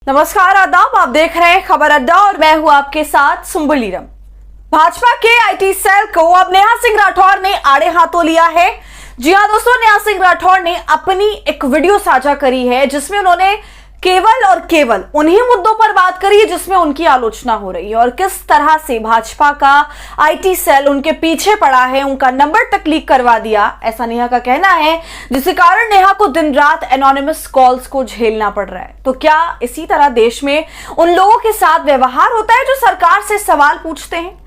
नमस्कार, आदाब। आप देख रहे हैं खबर अड्डा और मैं हूं आपके साथ सुंबलीरम। भाजपा के आईटी सेल को अब नेहा सिंह राठौर ने आड़े हाथों लिया है। जी हां दोस्तों, नेहा सिंह राठौर ने अपनी एक वीडियो साझा करी है जिसमें उन्होंने केवल और केवल उन्हीं मुद्दों पर बात करी है जिसमें उनकी आलोचना हो रही है और किस तरह से भाजपा का आईटी सेल उनके पीछे पड़ा है, उनका नंबर तक लीक करवा दिया, ऐसा नेहा का कहना है, जिसके कारण नेहा को दिन रात एनोनिमस कॉल्स को झेलना पड़ रहा है। तो क्या इसी तरह देश में उन लोगों के साथ व्यवहार होता है जो सरकार से सवाल पूछते हैं,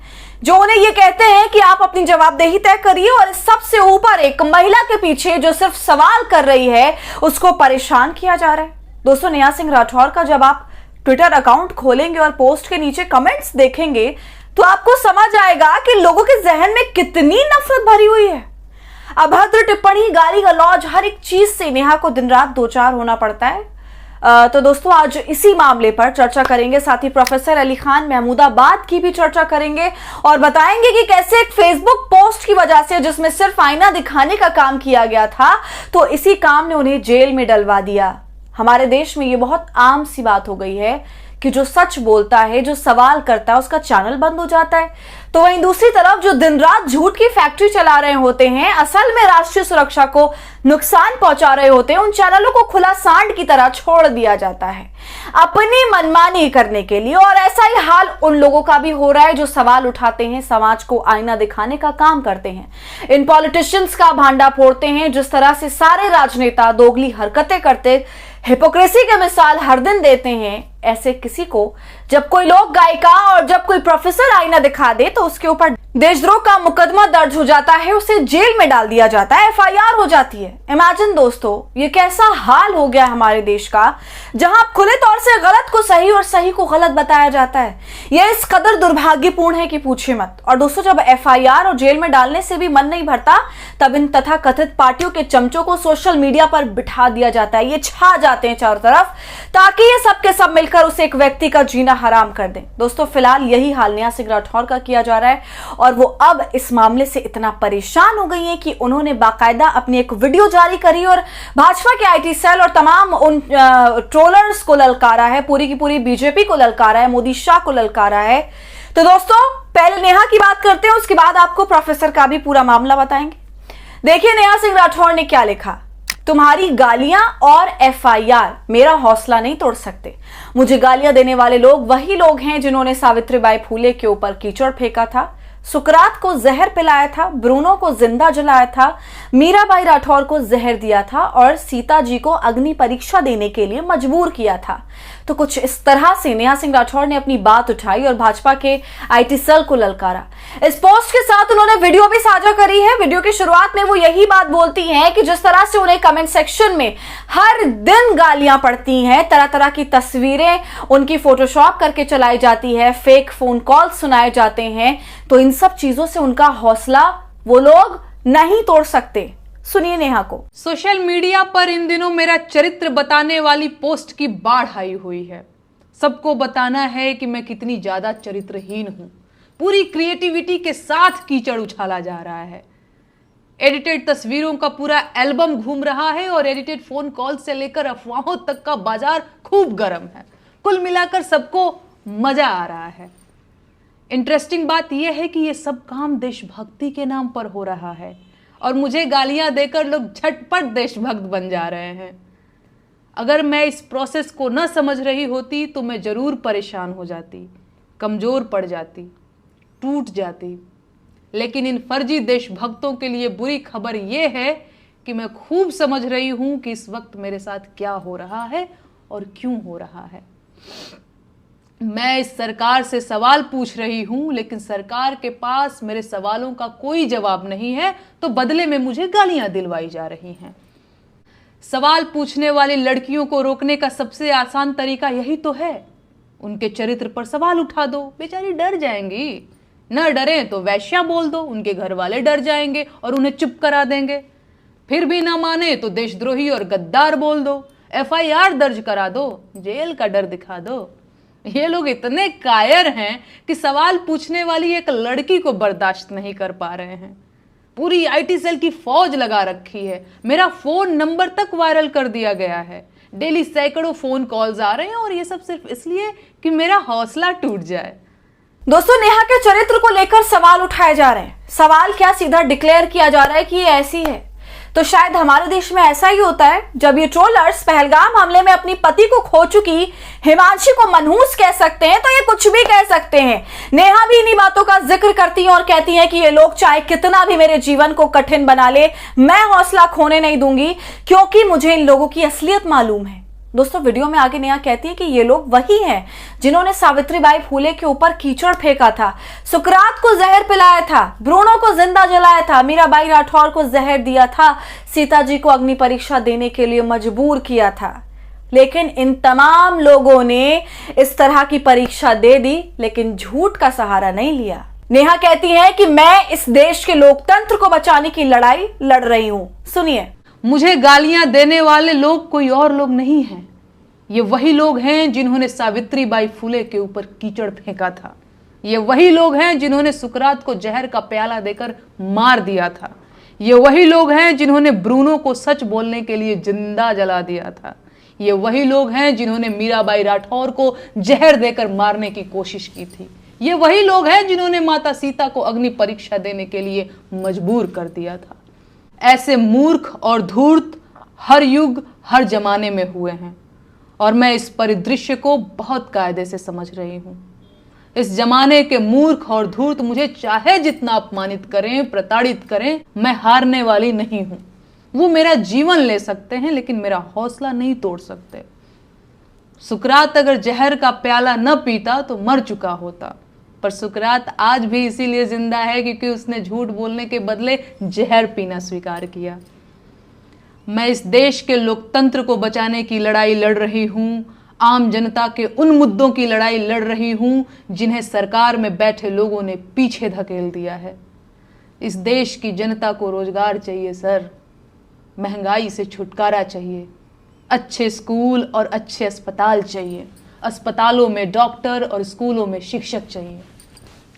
जो उन्हें ये कहते हैं कि आप अपनी जवाबदेही तय करिए, और सबसे ऊपर एक महिला के पीछे जो सिर्फ सवाल कर रही है उसको परेशान किया जा रहा है। दोस्तों, नेहा सिंह राठौर का जब आप ट्विटर अकाउंट खोलेंगे और पोस्ट के नीचे कमेंट्स देखेंगे तो आपको समझ आएगा कि लोगों के जहन में कितनी नफरत भरी हुई है। अभद्र टिप्पणी, गाली गलौज, हर एक चीज से नेहा को दिन रात दो चार होना पड़ता है। तो दोस्तों, आज इसी मामले पर चर्चा करेंगे, साथ ही प्रोफेसर अली खान महमूदाबाद की भी चर्चा करेंगे और बताएंगे कि कैसे एक फेसबुक पोस्ट की वजह से जिसमें सिर्फ आईना दिखाने का काम किया गया था, तो इसी काम ने उन्हें जेल में डलवा दिया। हमारे देश में ये बहुत आम सी बात हो गई है कि जो सच बोलता है, जो सवाल करता है, उसका चैनल बंद हो जाता है। तो वहीं दूसरी तरफ जो दिन रात झूठ की फैक्ट्री चला रहे होते हैं, असल में राष्ट्रीय सुरक्षा को नुकसान पहुंचा रहे होते हैं, उन चैनलों को खुला सांड की तरह छोड़ दिया जाता है अपनी मनमानी करने के लिए। और ऐसा ही हाल उन लोगों का भी हो रहा है जो सवाल उठाते हैं, समाज को आईना दिखाने का काम करते हैं, इन पॉलिटिशियंस का भांडा फोड़ते हैं। जिस तरह से सारे राजनेता दोगली हरकतें करते, हिपोक्रेसी के मिसाल हर दिन देते हैं, ऐसे किसी को जब कोई लोक गायिका और जब कोई प्रोफेसर आईना दिखा दे तो उसके ऊपर देशद्रोह का मुकदमा दर्ज हो जाता है, उसे जेल में डाल दिया जाता है, एफआईआर हो जाती है। इमेजिन दोस्तों, ये कैसा हाल हो गया हमारे देश का, जहां खुले तौर से गलत को सही और सही को गलत बताया जाता है। यह इस कदर दुर्भाग्यपूर्ण है कि पूछिए मत। और दोस्तों, जब एफआईआर और जेल में डालने से भी मन नहीं भरता, तब इन तथाकथित पार्टियों के चमचों को सोशल मीडिया पर बिठा दिया जाता है। ये छा जाते हैं चारों तरफ ताकि ये सब के सब मिलकर उसे एक व्यक्ति का जीना हराम कर दें। दोस्तों, फिलहाल यही हाल नेहा सिंह राठौर का किया जा रहा है और वो अब इस मामले से इतना परेशान हो गई हैं कि उन्होंने बाकायदा अपनी एक वीडियो जारी करी और भाजपा के आईटी सेल और तमाम उन ट्रोलर्स को ललकारा है, पूरी की पूरी बीजेपी को ललकारा है, मोदी शाह को ललकारा है। तो दोस्तों, पहले नेहा की बात करते हैं, उसके बाद आपको प्रोफेसर का भी पूरा मामला बताएंगे। देखिए नेहा सिंह राठौर ने क्या लिखा। तुम्हारी गालियां और एफआईआर मेरा हौसला नहीं तोड़ सकते। मुझे गालियां देने वाले लोग वही लोग हैं जिन्होंने सावित्रीबाई फूले के ऊपर कीचड़ फेंका था, सुकरात को जहर पिलाया था, ब्रूनो को जिंदा जलाया था, मीराबाई राठौर को जहर दिया था और सीता जी को अग्नि परीक्षा देने के लिए मजबूर किया था। तो कुछ इस तरह से नेहा सिंह राठौर ने अपनी बात उठाई और भाजपा के आईटी सेल को ललकारा। इस पोस्ट के साथ उन्होंने वीडियो भी साझा करी है। वीडियो की शुरुआत में वो यही बात बोलती हैं कि जिस तरह से उन्हें कमेंट सेक्शन में हर दिन गालियां पड़ती हैं, तरह तरह की तस्वीरें उनकी फोटोशॉप करके चलाई जाती है, फेक फोन कॉल सुनाए जाते हैं, तो इन सब चीजों से उनका हौसला वो लोग नहीं तोड़ सकते। सुनिए नेहा को। सोशल मीडिया पर इन दिनों मेरा चरित्र बताने वाली पोस्ट की बाढ़ आई हुई है। सबको बताना है कि मैं कितनी ज्यादा चरित्रहीन हूं। पूरी क्रिएटिविटी के साथ कीचड़ उछाला जा रहा है। एडिटेड तस्वीरों का पूरा एल्बम घूम रहा है और एडिटेड फोन कॉल से लेकर अफवाहों तक का बाजार खूब गर्म है। कुल मिलाकर सबको मजा आ रहा है। इंटरेस्टिंग बात यह है कि यह सब काम देशभक्ति के नाम पर हो रहा है और मुझे गालियां देकर लोग झटपट देशभक्त बन जा रहे हैं। अगर मैं इस प्रोसेस को न समझ रही होती तो मैं जरूर परेशान हो जाती, कमजोर पड़ जाती, टूट जाती। लेकिन इन फर्जी देशभक्तों के लिए बुरी खबर यह है कि मैं खूब समझ रही हूं कि इस वक्त मेरे साथ क्या हो रहा है और क्यों हो रहा है। मैं इस सरकार से सवाल पूछ रही हूं, लेकिन सरकार के पास मेरे सवालों का कोई जवाब नहीं है, तो बदले में मुझे गालियां दिलवाई जा रही हैं। सवाल पूछने वाली लड़कियों को रोकने का सबसे आसान तरीका यही तो है, उनके चरित्र पर सवाल उठा दो, बेचारी डर जाएंगी। न डरें तो वैश्या बोल दो, उनके घर वाले डर जाएंगे और उन्हें चुप करा देंगे। फिर भी ना माने तो देशद्रोही और गद्दार बोल दो, एफआईआर दर्ज करा दो, जेल का डर दिखा दो। ये लोग इतने कायर हैं कि सवाल पूछने वाली एक लड़की को बर्दाश्त नहीं कर पा रहे हैं। पूरी आईटी सेल की फौज लगा रखी है। मेरा फोन नंबर तक वायरल कर दिया गया है। डेली सैकड़ों फोन कॉल्स आ रहे हैं और ये सब सिर्फ इसलिए कि मेरा हौसला टूट जाए। दोस्तों, नेहा के चरित्र को लेकर सवाल उठाए जा रहे हैं। सवाल क्या, सीधा डिक्लेयर किया जा रहा है कि ये ऐसी है। तो शायद हमारे देश में ऐसा ही होता है जब ये ट्रोलर्स पहलगाम हमले में अपनी पति को खो चुकी हिमांशी को मनहूस कह सकते हैं तो ये कुछ भी कह सकते हैं। नेहा भी इन्हीं बातों का जिक्र करती हैं और कहती हैं कि ये लोग चाहे कितना भी मेरे जीवन को कठिन बना ले, मैं हौसला खोने नहीं दूंगी क्योंकि मुझे इन लोगों की असलियत मालूम है। दोस्तों, वीडियो में आगे नेहा कहती है कि ये लोग वही हैं जिन्होंने सावित्रीबाई फूले के ऊपर कीचड़ फेंका था, सुकरात को जहर पिलाया था, ब्रूनो को जिंदा जलाया था, मीराबाई राठौर को जहर दिया था, सीता जी को अग्नि परीक्षा देने के लिए मजबूर किया था। लेकिन इन तमाम लोगों ने इस तरह की परीक्षा दे दी लेकिन झूठ का सहारा नहीं लिया। नेहा कहती है कि मैं इस देश के लोकतंत्र को बचाने की लड़ाई लड़ रही हूं। सुनिए। मुझे गालियां देने वाले लोग कोई और लोग नहीं हैं। ये वही लोग हैं जिन्होंने सावित्रीबाई फूले के ऊपर कीचड़ फेंका था। ये वही लोग हैं जिन्होंने सुकरात को जहर का प्याला देकर मार दिया था। ये वही लोग हैं जिन्होंने ब्रूनो को सच बोलने के लिए जिंदा जला दिया था। ये वही लोग हैं जिन्होंने मीराबाई राठौर को जहर देकर मारने की कोशिश की थी। ये वही लोग हैं जिन्होंने माता सीता को अग्नि परीक्षा देने के लिए मजबूर कर दिया था। ऐसे मूर्ख और धूर्त हर युग हर जमाने में हुए हैं और मैं इस परिदृश्य को बहुत कायदे से समझ रही हूं। इस जमाने के मूर्ख और धूर्त मुझे चाहे जितना अपमानित करें, प्रताड़ित करें, मैं हारने वाली नहीं हूं। वो मेरा जीवन ले सकते हैं लेकिन मेरा हौसला नहीं तोड़ सकते। सुकरात अगर जहर का प्याला न पीता तो मर चुका होता, पर सुकरात आज भी इसीलिए जिंदा है क्योंकि उसने झूठ बोलने के बदले जहर पीना स्वीकार किया। मैं इस देश के लोकतंत्र को बचाने की लड़ाई लड़ रही हूं, आम जनता के उन मुद्दों की लड़ाई लड़ रही हूं जिन्हें सरकार में बैठे लोगों ने पीछे धकेल दिया है। इस देश की जनता को रोजगार चाहिए सर, महंगाई से छुटकारा चाहिए, अच्छे स्कूल और अच्छे अस्पताल चाहिए, अस्पतालों में डॉक्टर और स्कूलों में शिक्षक चाहिए।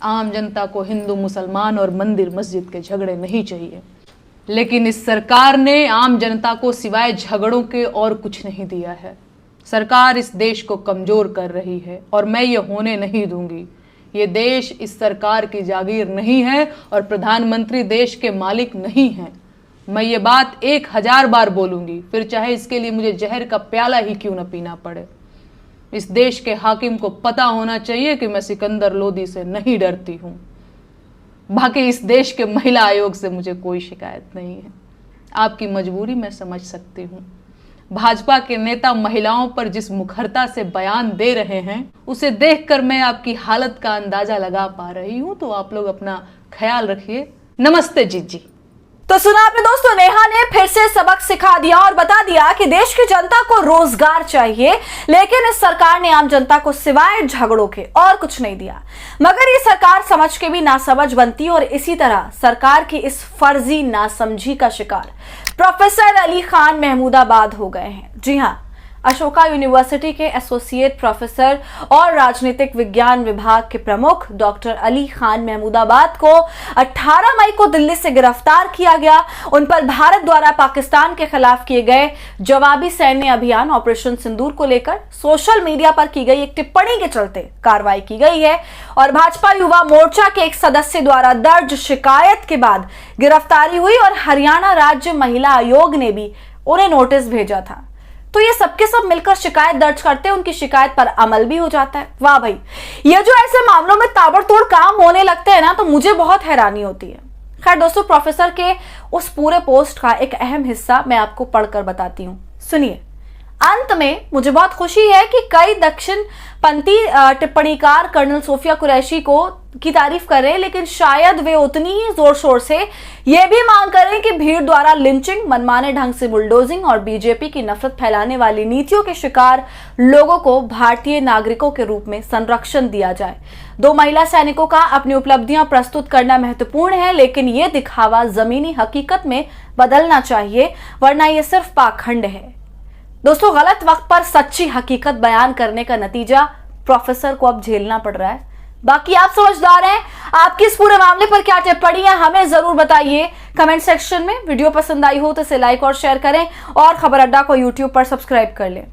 आम जनता को हिंदू मुसलमान और मंदिर मस्जिद के झगड़े नहीं चाहिए। लेकिन इस सरकार ने आम जनता को सिवाय झगड़ों के और कुछ नहीं दिया है। सरकार इस देश को कमजोर कर रही है और मैं ये होने नहीं दूंगी। ये देश इस सरकार की जागीर नहीं है और प्रधानमंत्री देश के मालिक नहीं हैं। मैं ये बात 1000 बार बोलूंगी, फिर चाहे इसके लिए मुझे जहर का प्याला ही क्यों न पीना पड़े। इस देश के हाकिम को पता होना चाहिए कि मैं सिकंदर लोदी से नहीं डरती हूं। बाकी इस देश के महिला आयोग से मुझे कोई शिकायत नहीं है। आपकी मजबूरी मैं समझ सकती हूं। भाजपा के नेता महिलाओं पर जिस मुखरता से बयान दे रहे हैं उसे देखकर मैं आपकी हालत का अंदाजा लगा पा रही हूं। तो आप लोग अपना ख्याल रखिए। नमस्ते जी। तो सुना आपने दोस्तों, नेहा ने फिर से सबक सिखा दिया और बता दिया कि देश की जनता को रोजगार चाहिए लेकिन इस सरकार ने आम जनता को सिवाय झगड़ों के और कुछ नहीं दिया। मगर ये सरकार समझ के भी नासमझ बनती और इसी तरह सरकार की इस फर्जी नासमझी का शिकार प्रोफेसर अली खान महमूदाबाद हो गए हैं। जी हाँ, अशोका यूनिवर्सिटी के एसोसिएट प्रोफेसर और राजनीतिक विज्ञान विभाग के प्रमुख डॉक्टर अली खान महमूदाबाद को 18 मई को दिल्ली से गिरफ्तार किया गया। उन पर भारत द्वारा पाकिस्तान के खिलाफ किए गए जवाबी सैन्य अभियान ऑपरेशन सिंदूर को लेकर सोशल मीडिया पर की गई एक टिप्पणी के चलते कार्रवाई की गई है और भाजपा युवा मोर्चा के एक सदस्य द्वारा दर्ज शिकायत के बाद गिरफ्तारी हुई और हरियाणा राज्य महिला आयोग ने भी उन्हें नोटिस भेजा था। तो ये सबके सब मिलकर शिकायत दर्ज करते हैं, उनकी शिकायत पर अमल भी हो जाता है। वाह भाई, ये जो ऐसे मामलों में ताबड़तोड़ काम होने लगते हैं ना, तो मुझे बहुत हैरानी होती है। खैर दोस्तों, प्रोफेसर के उस पूरे पोस्ट का एक अहम हिस्सा मैं आपको पढ़कर बताती हूँ, सुनिए। अंत में मुझे बहुत खुशी है कि कई दक्षिणपंथी टिप्पणीकार कर्नल सोफिया कुरैशी की तारीफ कर रहे हैं, लेकिन शायद वे उतनी ही जोर शोर से यह भी मांग करें कि भीड़ द्वारा लिंचिंग, मनमाने ढंग से बुलडोजिंग और बीजेपी की नफरत फैलाने वाली नीतियों के शिकार लोगों को भारतीय नागरिकों के रूप में संरक्षण दिया जाए। 2 महिला सैनिकों का अपनी उपलब्धियां प्रस्तुत करना महत्वपूर्ण है, लेकिन यह दिखावा जमीनी हकीकत में बदलना चाहिए, वरना यह सिर्फ पाखंड है। दोस्तों, गलत वक्त पर सच्ची हकीकत बयान करने का नतीजा प्रोफेसर को अब झेलना पड़ रहा है। बाकी आप समझदार हैं, आपकी इस पूरे मामले पर क्या टिप्पणी है हमें जरूर बताइए कमेंट सेक्शन में। वीडियो पसंद आई हो तो इसे लाइक और शेयर करें और खबर अड्डा को यूट्यूब पर सब्सक्राइब कर लें।